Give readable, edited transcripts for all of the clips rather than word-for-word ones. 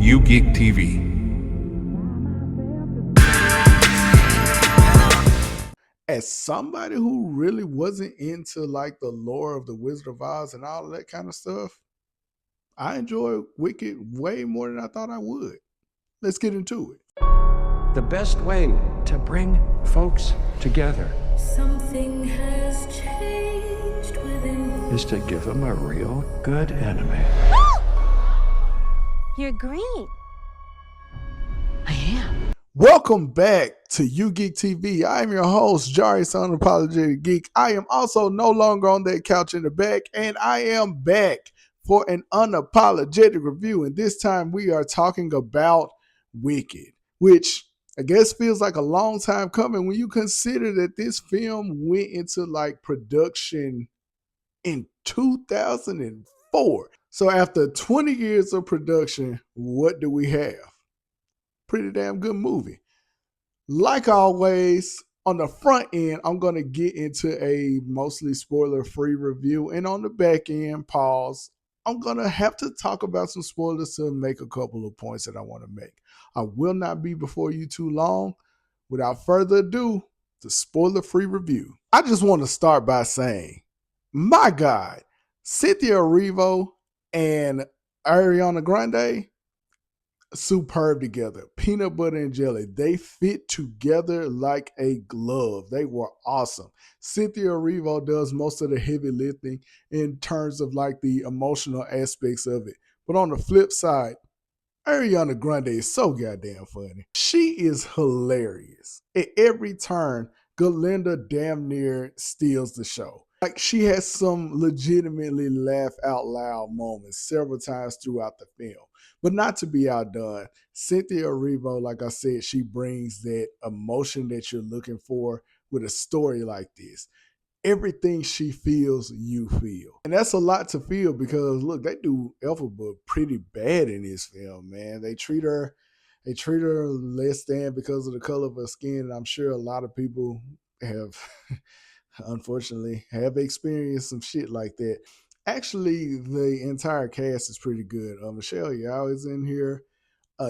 U-GeekTV. As somebody who really wasn't into like the lore of the Wizard of Oz and all of that kind of stuff, I enjoy Wicked way more than I thought I would. Let's get into it. The best way to bring folks together Something has changed within me. is to give them a real good enemy. You're green. I am. Welcome back to U-GeekTV. I am your host, Jari, son Unapologetic Geek. I am also no longer on that couch in the back, and I am back for an unapologetic review. And this time we are talking about Wicked, which I guess feels like a long time coming when you consider that this film went into like production in 2004. So after 20 years of production, what do we have? Pretty damn good movie. Like always, on the front end, I'm going to get into a mostly spoiler-free review. And on the back end, pause, I'm going to have to talk about some spoilers to make a couple of points that I want to make. I will not be before you too long. Without further ado, the spoiler-free review. I just want to start by saying, my God, Cynthia Erivo and Ariana Grande, superb together. Peanut butter and jelly. They fit together like a glove. They were awesome. Cynthia Erivo does most of the heavy lifting in terms of like the emotional aspects of it. But on the flip side, Ariana Grande is so goddamn funny. She is hilarious. At every turn, Galinda damn near steals the show. Like, she has some legitimately laugh out loud moments several times throughout the film. But not to be outdone, Cynthia Erivo, like I said, she brings that emotion that you're looking for with a story like this. Everything she feels, you feel. And that's a lot to feel because, look, they do Elphaba pretty bad in this film, man. They treat her less than because of the color of her skin. And I'm sure a lot of people have, unfortunately, have experienced some shit like that. Actually, the entire cast is pretty good. Michelle Yeoh is in here.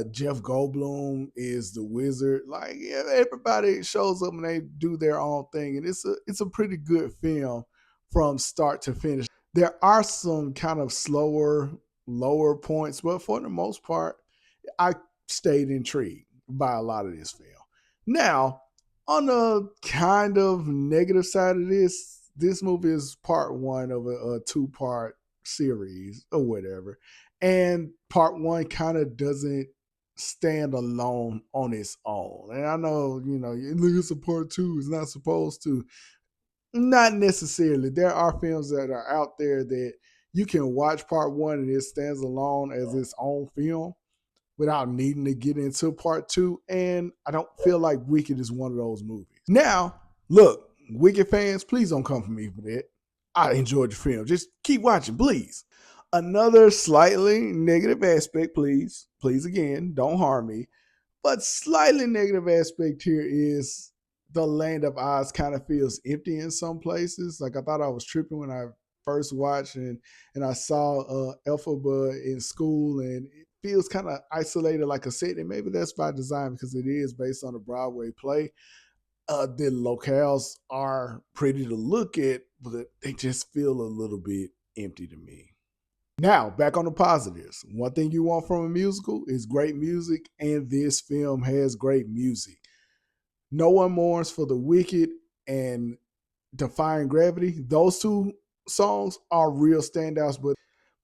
Jeff Goldblum is the wizard. Like, yeah, everybody shows up and they do their own thing, and it's a pretty good film from start to finish. There are some kind of slower, lower points, but for the most part, I stayed intrigued by a lot of this film. Now, on the kind of negative side of this movie is part one of a two-part series or whatever. And part one kind of doesn't stand alone on its own. And I know, it's a part two, it's not supposed to. Not necessarily. There are films that are out there that you can watch part one and it stands alone as its own film without needing to get into part two. And I don't feel like Wicked is one of those movies. Now, look, Wicked fans, please don't come for me for that. I enjoyed the film. Just keep watching, please. Another slightly negative aspect, please again, don't harm me. But slightly negative aspect here is the Land of Oz kind of feels empty in some places. Like, I thought I was tripping when I first watched and I saw Elphaba in school, and it feels kind of isolated like a set. And maybe that's by design because it is based on a Broadway play. The locales are pretty to look at, but they just feel a little bit empty to me. Now, back on the positives. One thing you want from a musical is great music, and this film has great music. No One Mourns for the Wicked and Defying Gravity. Those two songs are real standouts,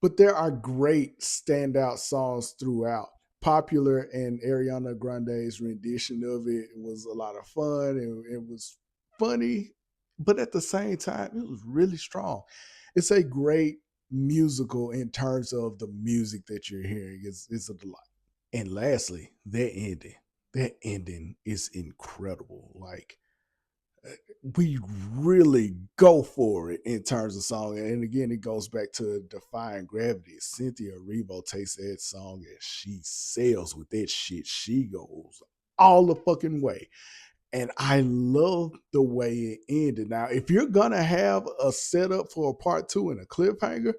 but there are great standout songs throughout. Popular and Ariana Grande's rendition of it was a lot of fun, and it was funny, but at the same time, it was really strong. It's a great musical in terms of the music that you're hearing. It's a delight. And lastly, that ending is incredible. Like, we really go for it in terms of song. And again, it goes back to Defying Gravity. Cynthia Erivo takes that song and she sails with that shit. She goes all the fucking way. And I love the way it ended. Now, if you're going to have a setup for a part two and a cliffhanger,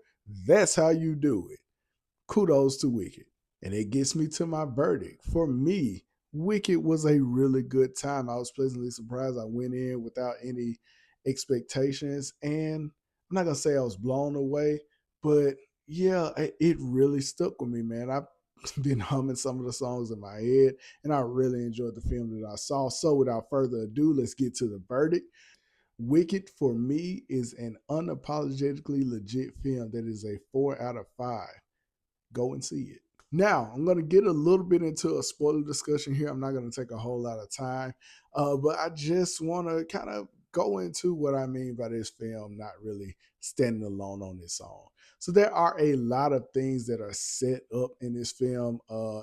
that's how you do it. Kudos to Wicked. And it gets me to my verdict. For me, Wicked was a really good time. I was pleasantly surprised. I went in without any expectations. And I'm not going to say I was blown away, but yeah, it really stuck with me, man. I've been humming some of the songs in my head, and I really enjoyed the film that I saw. So without further ado, let's get to the verdict. Wicked for me is an unapologetically legit film that is a 4 out of 5. Go and see it. Now, I'm going to get a little bit into a spoiler discussion here. I'm not going to take a whole lot of time, but I just want to kind of go into what I mean by this film not really standing alone on its own. So there are a lot of things that are set up in this film,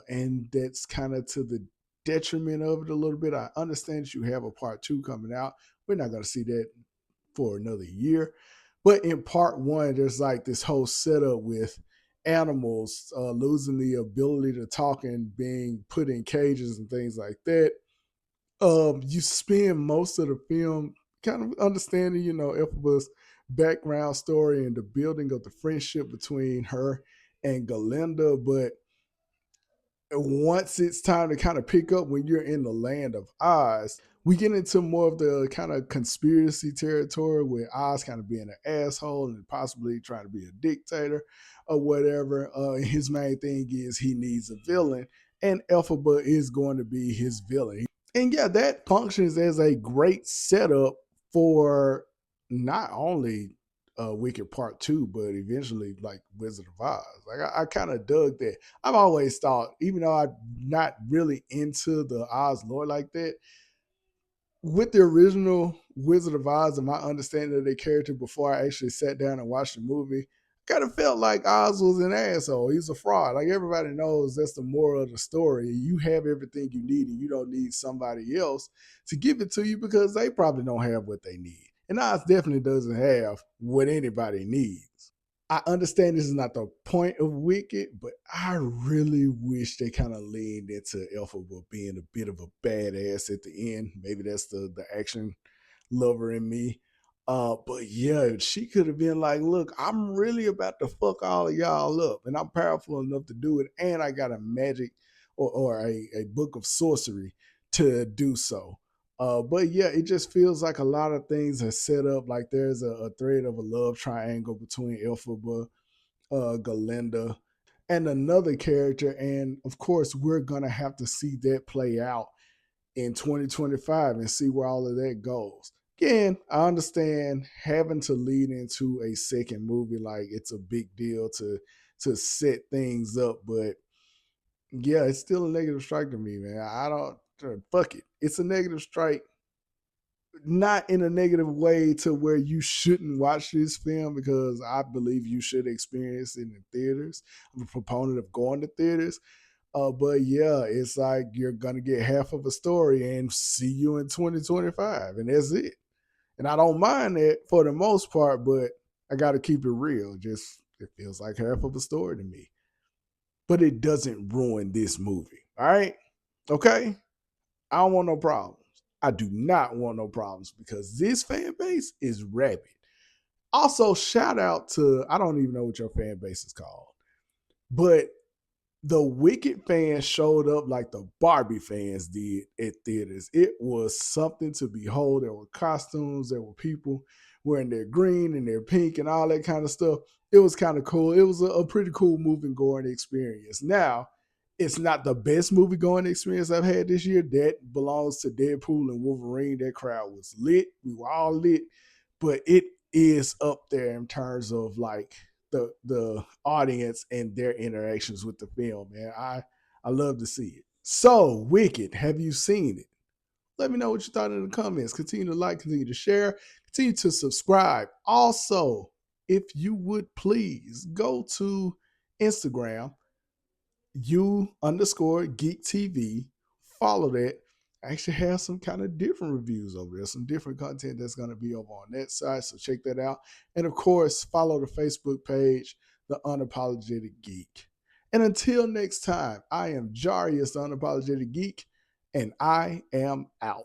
and that's kind of to the detriment of it a little bit. I understand that you have a part 2 coming out. We're not going to see that for another year. But in part 1, there's like this whole setup with animals losing the ability to talk and being put in cages and things like that. You spend most of the film kind of understanding, Elphaba's background story and the building of the friendship between her and Galinda. But once it's time to kind of pick up when you're in the land of Oz, we get into more of the kind of conspiracy territory with Oz kind of being an asshole and possibly trying to be a dictator or whatever. His main thing is he needs a villain, and Elphaba is going to be his villain. And yeah, that functions as a great setup for not only Wicked Part 2, but eventually like Wizard of Oz. Like I kind of dug that. I've always thought, even though I'm not really into the Oz lore like that, with the original Wizard of Oz and my understanding of their character before I actually sat down and watched the movie, kind of felt like Oz was an asshole. He's a fraud. Like everybody knows that's the moral of the story. You have everything you need and you don't need somebody else to give it to you because they probably don't have what they need. And Oz definitely doesn't have what anybody needs. I understand this is not the point of Wicked, but I really wish they kind of leaned into Elphaba being a bit of a badass at the end. Maybe that's the action lover in me. But yeah, she could have been like, look, I'm really about to fuck all of y'all up, and I'm powerful enough to do it, and I got a magic or a book of sorcery to do so. But yeah, it just feels like a lot of things are set up. Like there's a thread of a love triangle between Elphaba, Galinda, and another character. And of course, we're gonna have to see that play out in 2025 and see where all of that goes. Again, I understand having to lead into a second movie, like it's a big deal to set things up, but yeah, it's still a negative strike to me, man. I don't fuck it. It's a negative strike, not in a negative way to where you shouldn't watch this film because I believe you should experience it in theaters. I'm a proponent of going to theaters. But yeah, it's like you're gonna get half of a story and see you in 2025, and that's it. And I don't mind that for the most part, but I got to keep it real. Just it feels like half of a story to me, but it doesn't ruin this movie. All right, okay. I don't want no problems. I do not want no problems because this fan base is rabid. Also, shout out to I don't even know what your fan base is called, but the Wicked fans showed up like the Barbie fans did at theaters. It was something to behold. There were costumes, there were people wearing their green and their pink and all that kind of stuff. It was kind of cool. It was a pretty cool movie going experience. Now, it's not the best movie going experience I've had this year. That belongs to Deadpool and Wolverine. That crowd was lit. We were all lit, but it is up there in terms of like the audience and their interactions with the film, man. I love to see it. So, Wicked, have you seen it? Let me know what you thought in the comments. Continue to like, continue to share, continue to subscribe. Also, if you would please go to Instagram, U_GeekTV. Follow that. I actually have some kind of different reviews over there, some different content that's going to be over on that side. So check that out. And of course, follow the Facebook page, The Unapologetic Geek. And until next time, I am Jarius, The Unapologetic Geek, and I am out.